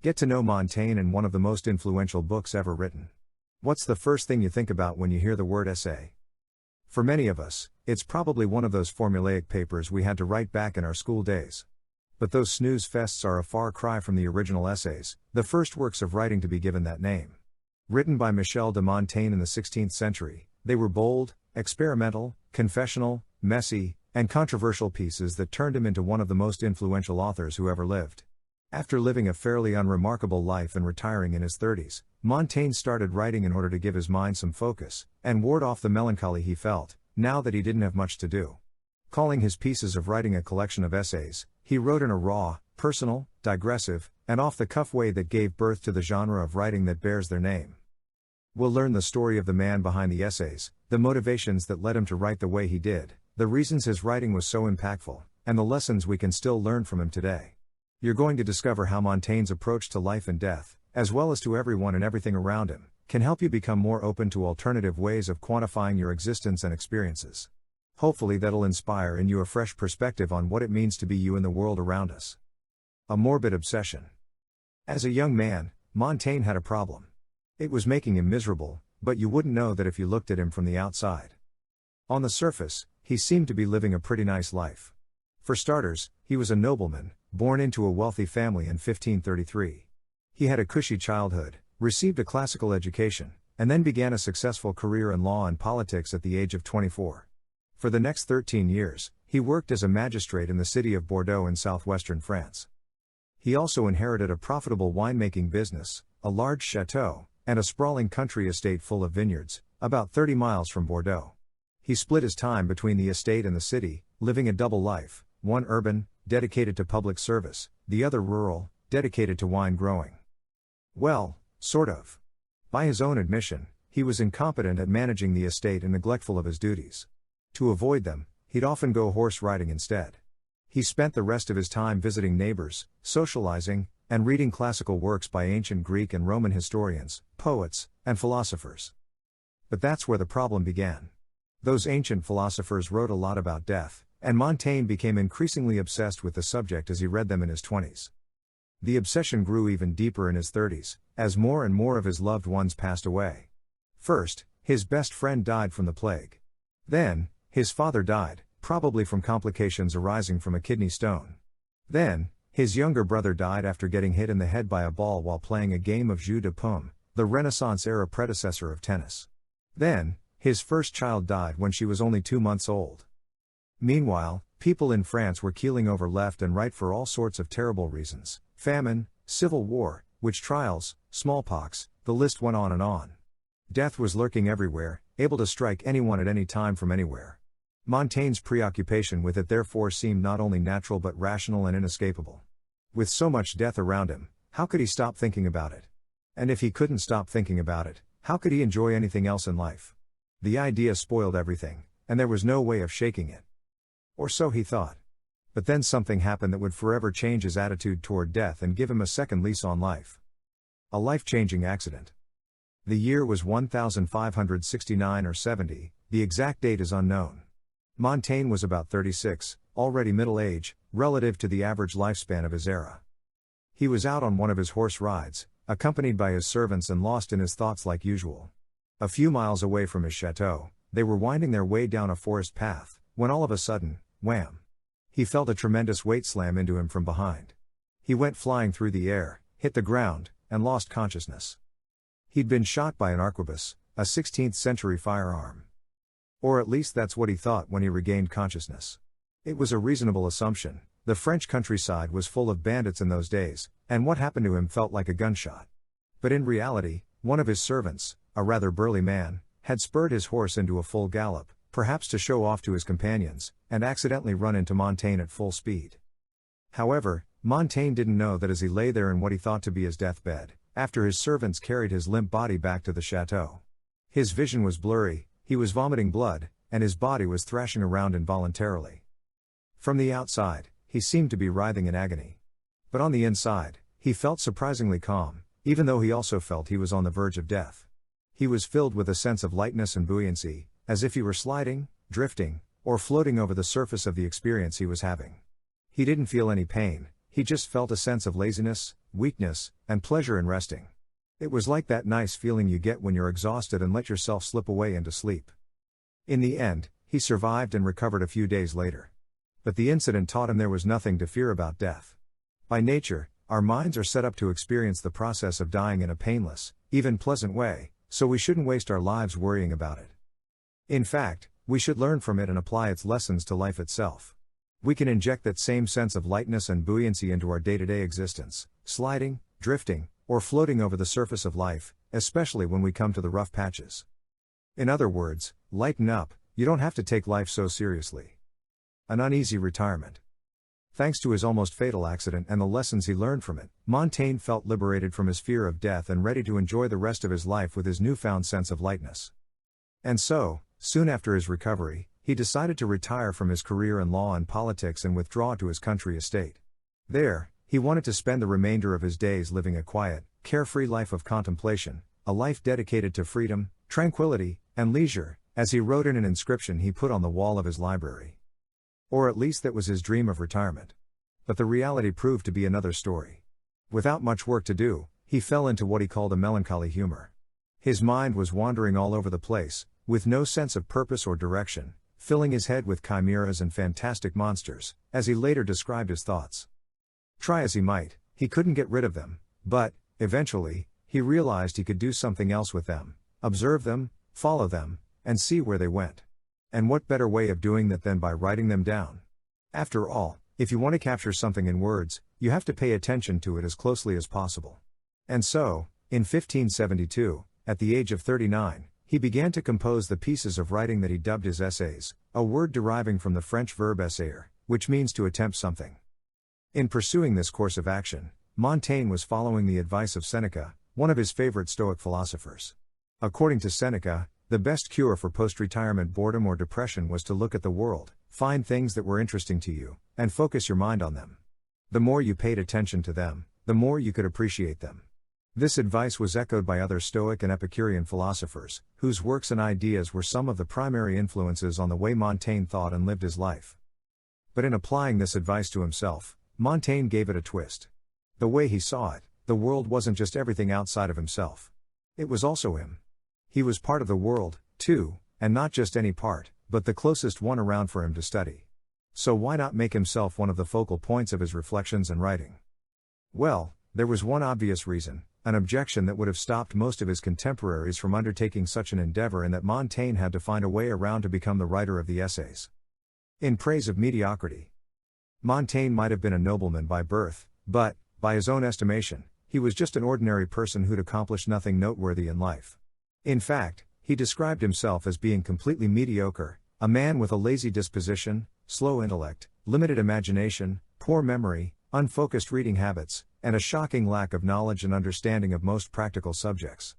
Get to know Montaigne in one of the most influential books ever written. What's the first thing you think about when you hear the word essay? For many of us, it's probably one of those formulaic papers we had to write back in our school days. But those snooze fests are a far cry from the original essays, the first works of writing to be given that name. Written by Michel de Montaigne in the 16th century, they were bold, experimental, confessional, messy, and controversial pieces that turned him into one of the most influential authors who ever lived. After living a fairly unremarkable life and retiring in his 30s, Montaigne started writing in order to give his mind some focus, and ward off the melancholy he felt, now that he didn't have much to do. Calling his pieces of writing a collection of essays, he wrote in a raw, personal, digressive, and off-the-cuff way that gave birth to the genre of writing that bears their name. We'll learn the story of the man behind the essays, the motivations that led him to write the way he did, the reasons his writing was so impactful, and the lessons we can still learn from him today. You're going to discover how Montaigne's approach to life and death, as well as to everyone and everything around him, can help you become more open to alternative ways of quantifying your existence and experiences. Hopefully that'll inspire in you a fresh perspective on what it means to be you in the world around us. A morbid obsession. As a young man, Montaigne had a problem. It was making him miserable, but you wouldn't know that if you looked at him from the outside. On the surface, he seemed to be living a pretty nice life. For starters, he was a nobleman, born into a wealthy family in 1533. He had a cushy childhood, received a classical education, and then began a successful career in law and politics at the age of 24. For the next 13 years, he worked as a magistrate in the city of Bordeaux in southwestern France. He also inherited a profitable winemaking business, a large chateau, and a sprawling country estate full of vineyards, about 30 miles from Bordeaux. He split his time between the estate and the city, living a double life, one urban, dedicated to public service, the other rural, dedicated to wine growing. Well, sort of. By his own admission, he was incompetent at managing the estate and neglectful of his duties. To avoid them, he'd often go horse riding instead. He spent the rest of his time visiting neighbors, socializing, and reading classical works by ancient Greek and Roman historians, poets, and philosophers. But that's where the problem began. Those ancient philosophers wrote a lot about death, and Montaigne became increasingly obsessed with the subject as he read them in his 20s. The obsession grew even deeper in his 30s, as more and more of his loved ones passed away. First, his best friend died from the plague. Then, his father died, probably from complications arising from a kidney stone. Then, his younger brother died after getting hit in the head by a ball while playing a game of jeu de paume, the Renaissance-era predecessor of tennis. Then, his first child died when she was only 2 months old. Meanwhile, people in France were keeling over left and right for all sorts of terrible reasons: famine, civil war, witch trials, smallpox, the list went on and on. Death was lurking everywhere, able to strike anyone at any time from anywhere. Montaigne's preoccupation with it therefore seemed not only natural but rational and inescapable. With so much death around him, how could he stop thinking about it? And if he couldn't stop thinking about it, how could he enjoy anything else in life? The idea spoiled everything, and there was no way of shaking it. Or so he thought. But then something happened that would forever change his attitude toward death and give him a second lease on life. A life-changing accident. The year was 1569 or 70, the exact date is unknown. Montaigne was about 36, already middle age, relative to the average lifespan of his era. He was out on one of his horse rides, accompanied by his servants and lost in his thoughts like usual. A few miles away from his chateau, they were winding their way down a forest path, when all of a sudden, wham! He felt a tremendous weight slam into him from behind. He went flying through the air, hit the ground, and lost consciousness. He'd been shot by an arquebus, a 16th century firearm. Or at least that's what he thought when he regained consciousness. It was a reasonable assumption. The French countryside was full of bandits in those days, and what happened to him felt like a gunshot. But in reality, one of his servants, a rather burly man, had spurred his horse into a full gallop, perhaps to show off to his companions, and accidentally run into Montaigne at full speed. However, Montaigne didn't know that as he lay there in what he thought to be his deathbed, after his servants carried his limp body back to the chateau. His vision was blurry, he was vomiting blood, and his body was thrashing around involuntarily. From the outside, he seemed to be writhing in agony. But on the inside, he felt surprisingly calm, even though he also felt he was on the verge of death. He was filled with a sense of lightness and buoyancy, as if he were sliding, drifting, or floating over the surface of the experience he was having. He didn't feel any pain, He just felt a sense of laziness, weakness, and pleasure in resting. It was like that nice feeling you get when you're exhausted and let yourself slip away into sleep. In the end, he survived and recovered a few days later. But the incident taught him there was nothing to fear about death. By nature, our minds are set up to experience the process of dying in a painless, even pleasant way, so we shouldn't waste our lives worrying about it. In fact, we should learn from it and apply its lessons to life itself. We can inject that same sense of lightness and buoyancy into our day-to-day existence, sliding, drifting, or floating over the surface of life, especially when we come to the rough patches. In other words, lighten up, you don't have to take life so seriously. An uneasy retirement. Thanks to his almost fatal accident and the lessons he learned from it, Montaigne felt liberated from his fear of death and ready to enjoy the rest of his life with his newfound sense of lightness. And so, soon after his recovery, he decided to retire from his career in law and politics and withdraw to his country estate. There, he wanted to spend the remainder of his days living a quiet, carefree life of contemplation, a life dedicated to freedom, tranquility, and leisure, as he wrote in an inscription he put on the wall of his library. Or at least that was his dream of retirement. But the reality proved to be another story. Without much work to do, he fell into what he called a melancholy humor. His mind was wandering all over the place, with no sense of purpose or direction, filling his head with chimeras and fantastic monsters, as he later described his thoughts. Try as he might, he couldn't get rid of them, but, eventually, he realized he could do something else with them, observe them, follow them, and see where they went. And what better way of doing that than by writing them down? After all, if you want to capture something in words, you have to pay attention to it as closely as possible. And so, in 1572, at the age of 39, he began to compose the pieces of writing that he dubbed his essays, a word deriving from the French verb essayer, which means to attempt something. In pursuing this course of action, Montaigne was following the advice of Seneca, one of his favorite Stoic philosophers. According to Seneca, the best cure for post-retirement boredom or depression was to look at the world, find things that were interesting to you, and focus your mind on them. The more you paid attention to them, the more you could appreciate them. This advice was echoed by other Stoic and Epicurean philosophers, whose works and ideas were some of the primary influences on the way Montaigne thought and lived his life. But in applying this advice to himself, Montaigne gave it a twist. The way he saw it, the world wasn't just everything outside of himself. It was also him. He was part of the world, too, and not just any part, but the closest one around for him to study. So why not make himself one of the focal points of his reflections and writing? Well, there was one obvious reason, an objection that would have stopped most of his contemporaries from undertaking such an endeavor, and that Montaigne had to find a way around to become the writer of the essays. In praise of mediocrity. Montaigne might have been a nobleman by birth, but, by his own estimation, he was just an ordinary person who'd accomplished nothing noteworthy in life. In fact, he described himself as being completely mediocre, a man with a lazy disposition, slow intellect, limited imagination, poor memory, unfocused reading habits, and a shocking lack of knowledge and understanding of most practical subjects.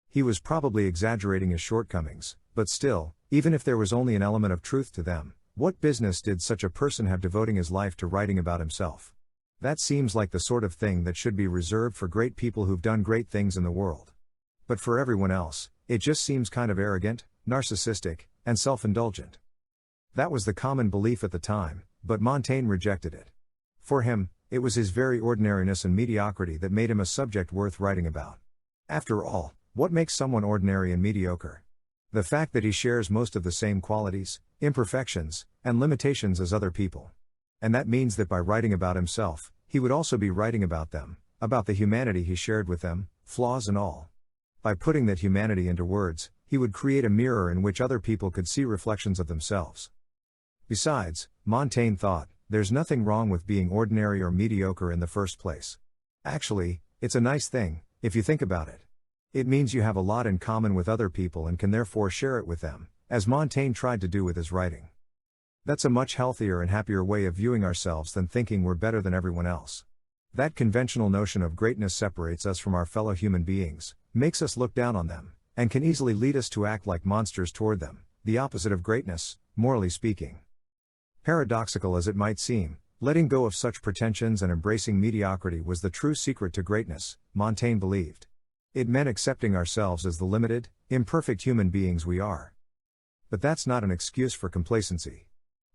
He was probably exaggerating his shortcomings, but still, even if there was only an element of truth to them, what business did such a person have devoting his life to writing about himself? That seems like the sort of thing that should be reserved for great people who've done great things in the world. But for everyone else, it just seems kind of arrogant, narcissistic, and self-indulgent. That was the common belief at the time, but Montaigne rejected it. For him, it was his very ordinariness and mediocrity that made him a subject worth writing about. After all, what makes someone ordinary and mediocre? The fact that he shares most of the same qualities, imperfections, and limitations as other people. And that means that by writing about himself, he would also be writing about them, about the humanity he shared with them, flaws and all. By putting that humanity into words, he would create a mirror in which other people could see reflections of themselves. Besides, Montaigne thought, there's nothing wrong with being ordinary or mediocre in the first place. Actually, it's a nice thing, if you think about it. It means you have a lot in common with other people and can therefore share it with them, as Montaigne tried to do with his writing. That's a much healthier and happier way of viewing ourselves than thinking we're better than everyone else. That conventional notion of greatness separates us from our fellow human beings, makes us look down on them, and can easily lead us to act like monsters toward them, the opposite of greatness, morally speaking. Paradoxical as it might seem, letting go of such pretensions and embracing mediocrity was the true secret to greatness, Montaigne believed. It meant accepting ourselves as the limited, imperfect human beings we are. But that's not an excuse for complacency.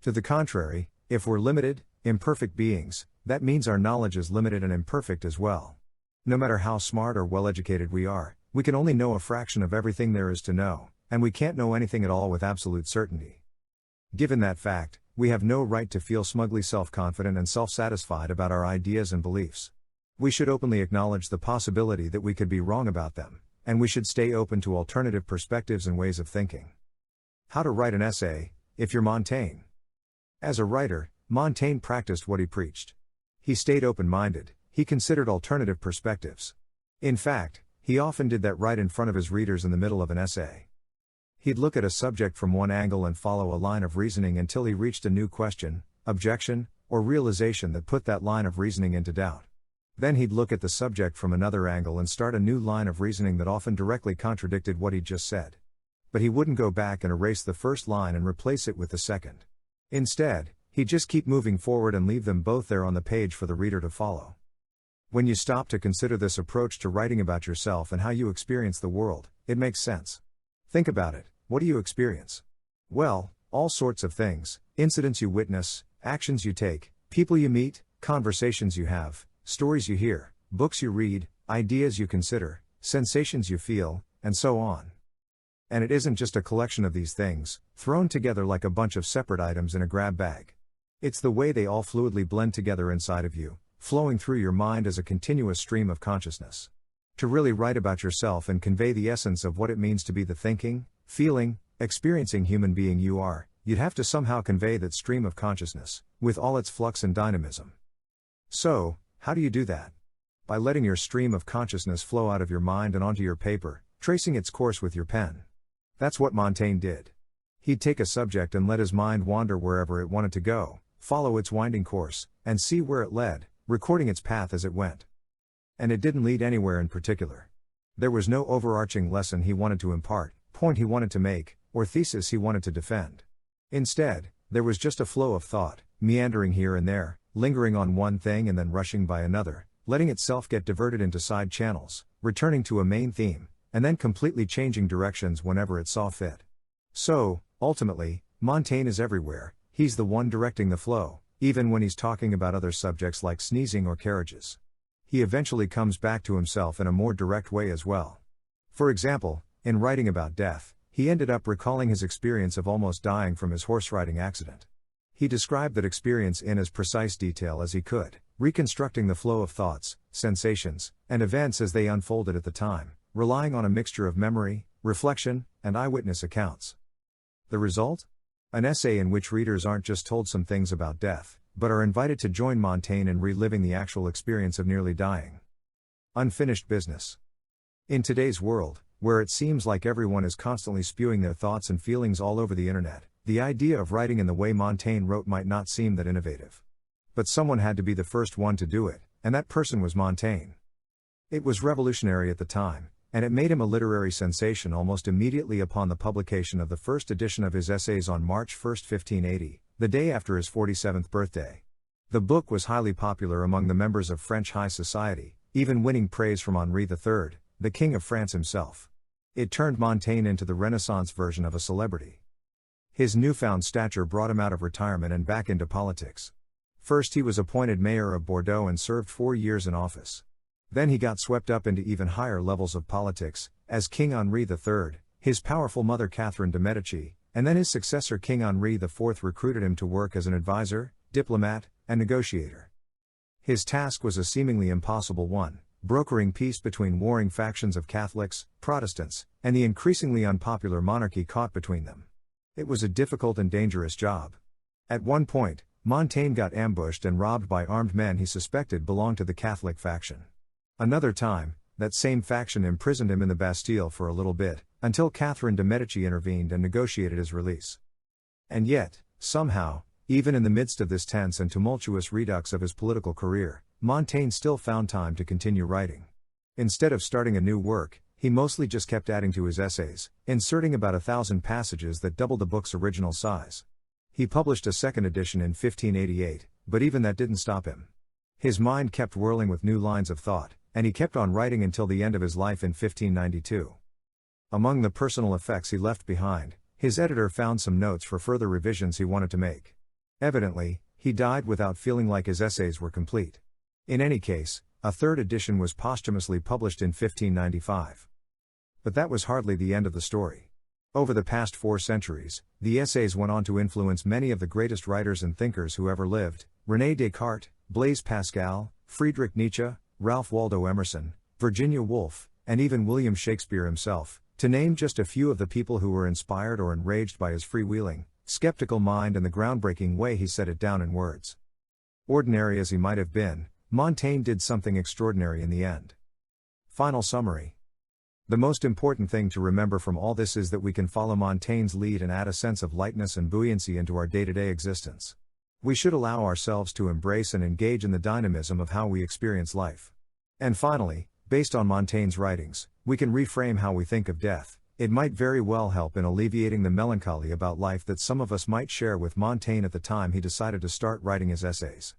To the contrary, if we're limited, imperfect beings, that means our knowledge is limited and imperfect as well. No matter how smart or well-educated we are, we can only know a fraction of everything there is to know, and we can't know anything at all with absolute certainty. Given that fact, we have no right to feel smugly self-confident and self-satisfied about our ideas and beliefs. We should openly acknowledge the possibility that we could be wrong about them, and we should stay open to alternative perspectives and ways of thinking. How to write an essay, if you're Montaigne. As a writer, Montaigne practiced what he preached. He stayed open-minded, he considered alternative perspectives. In fact, he often did that right in front of his readers in the middle of an essay. He'd look at a subject from one angle and follow a line of reasoning until he reached a new question, objection, or realization that put that line of reasoning into doubt. Then he'd look at the subject from another angle and start a new line of reasoning that often directly contradicted what he'd just said. But he wouldn't go back and erase the first line and replace it with the second. Instead, he'd just keep moving forward and leave them both there on the page for the reader to follow. When you stop to consider this approach to writing about yourself and how you experience the world, it makes sense. Think about it. What do you experience? Well, all sorts of things: incidents you witness, actions you take, people you meet, conversations you have, stories you hear, books you read, ideas you consider, sensations you feel, and so on. And it isn't just a collection of these things, thrown together like a bunch of separate items in a grab bag. It's the way they all fluidly blend together inside of you, flowing through your mind as a continuous stream of consciousness. To really write about yourself and convey the essence of what it means to be the thinking, feeling, experiencing human being you are, you'd have to somehow convey that stream of consciousness, with all its flux and dynamism. So, how do you do that? By letting your stream of consciousness flow out of your mind and onto your paper, tracing its course with your pen. That's what Montaigne did. He'd take a subject and let his mind wander wherever it wanted to go, follow its winding course, and see where it led, recording its path as it went. And it didn't lead anywhere in particular. There was no overarching lesson he wanted to impart, point he wanted to make, or thesis he wanted to defend. Instead, there was just a flow of thought, meandering here and there, lingering on one thing and then rushing by another, letting itself get diverted into side channels, returning to a main theme, and then completely changing directions whenever it saw fit. So, ultimately, Montaigne is everywhere. He's the one directing the flow, even when he's talking about other subjects like sneezing or carriages. He eventually comes back to himself in a more direct way as well. For example, in writing about death, he ended up recalling his experience of almost dying from his horse riding accident. He described that experience in as precise detail as he could, reconstructing the flow of thoughts, sensations, and events as they unfolded at the time, relying on a mixture of memory, reflection, and eyewitness accounts. The result? An essay in which readers aren't just told some things about death, but are invited to join Montaigne in reliving the actual experience of nearly dying. Unfinished business. In today's world, where it seems like everyone is constantly spewing their thoughts and feelings all over the internet, the idea of writing in the way Montaigne wrote might not seem that innovative. But someone had to be the first one to do it, and that person was Montaigne. It was revolutionary at the time, and it made him a literary sensation almost immediately upon the publication of the first edition of his essays on March 1, 1580, the day after his 47th birthday. The book was highly popular among the members of French high society, even winning praise from Henri III, the King of France himself. It turned Montaigne into the Renaissance version of a celebrity. His newfound stature brought him out of retirement and back into politics. First he was appointed mayor of Bordeaux and served 4 years in office. Then he got swept up into even higher levels of politics, as King Henri III, his powerful mother Catherine de Medici, and then his successor King Henri IV recruited him to work as an advisor, diplomat, and negotiator. His task was a seemingly impossible one, brokering peace between warring factions of Catholics, Protestants, and the increasingly unpopular monarchy caught between them. It was a difficult and dangerous job. At one point, Montaigne got ambushed and robbed by armed men he suspected belonged to the Catholic faction. Another time, that same faction imprisoned him in the Bastille for a little bit, until Catherine de Medici intervened and negotiated his release. And yet, somehow, even in the midst of this tense and tumultuous redux of his political career, Montaigne still found time to continue writing. Instead of starting a new work, he mostly just kept adding to his essays, inserting about 1,000 passages that doubled the book's original size. He published a second edition in 1588, but even that didn't stop him. His mind kept whirling with new lines of thought, and he kept on writing until the end of his life in 1592. Among the personal effects he left behind, his editor found some notes for further revisions he wanted to make. Evidently, he died without feeling like his essays were complete. In any case, a third edition was posthumously published in 1595. But that was hardly the end of the story. Over the past 4 centuries, the essays went on to influence many of the greatest writers and thinkers who ever lived: René Descartes, Blaise Pascal, Friedrich Nietzsche, Ralph Waldo Emerson, Virginia Woolf, and even William Shakespeare himself, to name just a few of the people who were inspired or enraged by his freewheeling, skeptical mind and the groundbreaking way he set it down in words. Ordinary as he might have been, Montaigne did something extraordinary in the end. Final summary. The most important thing to remember from all this is that we can follow Montaigne's lead and add a sense of lightness and buoyancy into our day-to-day existence. We should allow ourselves to embrace and engage in the dynamism of how we experience life. And finally, based on Montaigne's writings, we can reframe how we think of death. It might very well help in alleviating the melancholy about life that some of us might share with Montaigne at the time he decided to start writing his essays.